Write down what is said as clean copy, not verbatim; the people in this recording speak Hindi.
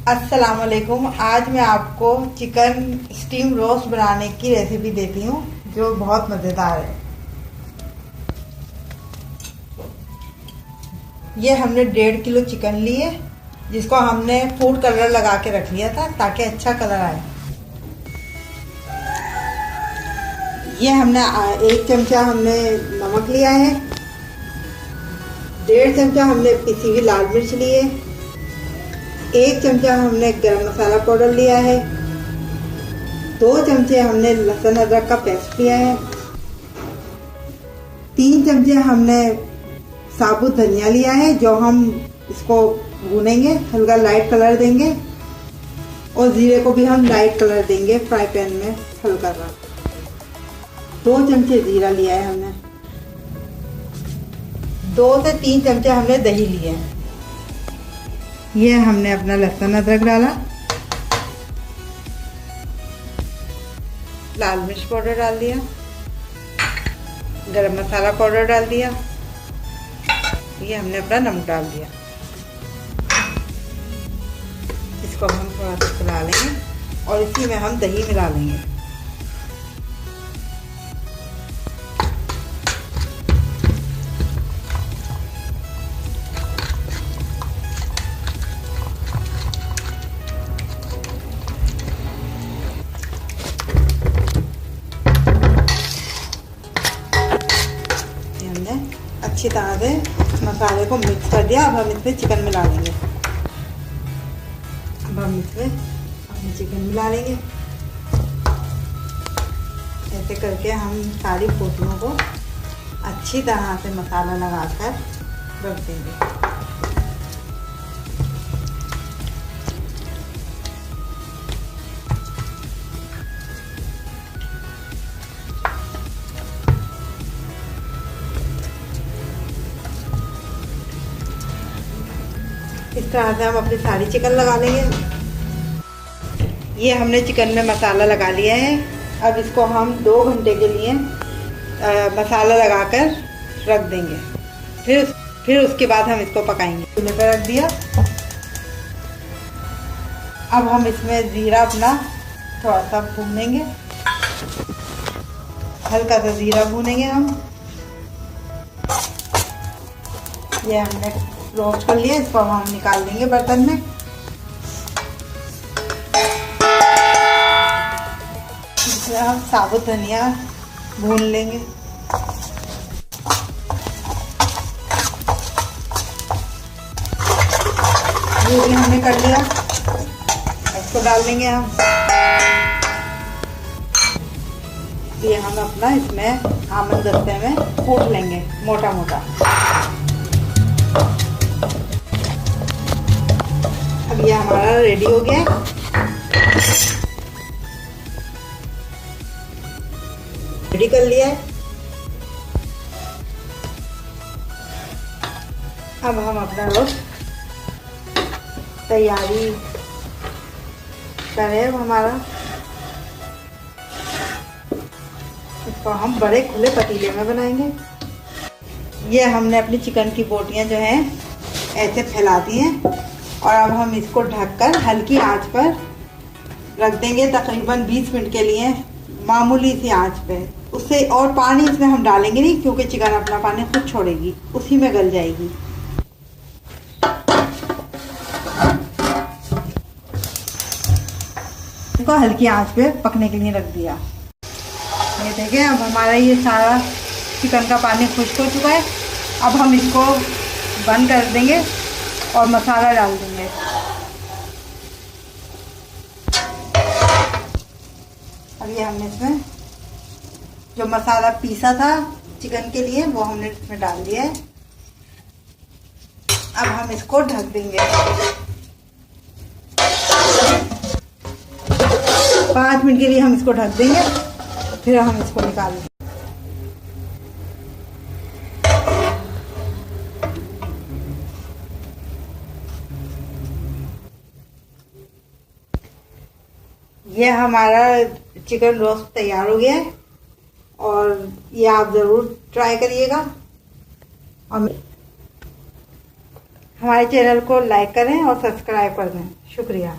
अस्सलाम वालेकुम। आज मैं आपको चिकन स्टीम रोस्ट बनाने की रेसिपी देती हूँ जो बहुत मज़ेदार है। ये हमने 1.5 किलो चिकन ली है जिसको हमने फूड कलर लगा के रख लिया था ताकि अच्छा कलर आए। ये हमने 1 चमचा हमने नमक लिया है, 1.5 चमचा हमने पिसी हुई लाल मिर्च ली है, 1 चमचा हमने गरम मसाला पाउडर लिया है, 2 चमचे हमने लहसुन अदरक का पेस्ट लिया है, 3 चमचे हमने साबुत धनिया लिया है जो हम इसको भूनेंगे, हल्का लाइट कलर देंगे और जीरे को भी हम लाइट कलर देंगे फ्राई पैन में हल्का सा। 2 चमचे जीरा लिया है हमने, 2 से 3 चमचे हमने दही लिए हैं। ये हमने अपना लहसुन अदरक डाला, लाल मिर्च पाउडर डाल दिया, गरम मसाला पाउडर डाल दिया, ये हमने अपना नमक डाल दिया। इसको हम थोड़ा सा चला लेंगे और इसी में हम दही मिला लेंगे। अच्छी तरह से मसाले को मिक्स कर दिया। अब हम इसमें चिकन मिला लेंगे। अब हम इसमें अपने चिकन मिला लेंगे। ऐसे करके हम सारी बोटियों को अच्छी तरह से मसाला लगाकर रख देंगे। इस तरह से हम अपनी सारी चिकन लगा लेंगे। ये हमने चिकन में मसाला लगा लिया है। अब इसको हम 2 घंटे के लिए मसाला लगाकर रख देंगे। फिर उसके बाद हम इसको पकाएंगे। चूल्हे पर रख दिया। अब हम इसमें जीरा अपना थोड़ा सा भूनेंगे, हल्का सा जीरा भूनेंगे हम। ये हमने रोस्ट कर लिया, इसको हम निकाल देंगे बर्तन में। इसमें हम साबुत धनिया भून लेंगे। ये भी हमने कर लिया, इसको डाल देंगे हम। ये हम अपना इसमें आमन दस्ते में कूट लेंगे मोटा मोटा। अब ये हमारा रेडी हो गया। रेडी कर लिया है। अब हम अपना रोस्ट तैयारी करें हमारा। इसको हम बड़े खुले पतीले में बनाएंगे। ये हमने अपनी चिकन की बोटियां जो हैं ऐसे फैला दी हैं और अब हम इसको ढककर हल्की आंच पर रख देंगे तकरीबन 20 मिनट के लिए, मामूली सी आंच पे। उससे और पानी इसमें हम डालेंगे नहीं क्योंकि चिकन अपना पानी खुद छोड़ेगी, उसी में गल जाएगी। इसको हल्की आंच पे पकने के लिए रख दिया। ये देखिए अब हमारा ये सारा चिकन का पानी खुश्क हो चुका है। अब हम इसको बंद कर देंगे और मसाला डाल देंगे। अब ये हमने इसमें जो मसाला पीसा था चिकन के लिए वो हमने इसमें डाल दिया है। अब हम इसको ढक देंगे। 5 मिनट के लिए हम इसको ढक देंगे, फिर हम इसको निकाल देंगे। ये हमारा चिकन रोस्ट तैयार हो गया है और ये आप ज़रूर ट्राई करिएगा। और हमारे चैनल को लाइक करें और सब्सक्राइब कर दें। शुक्रिया।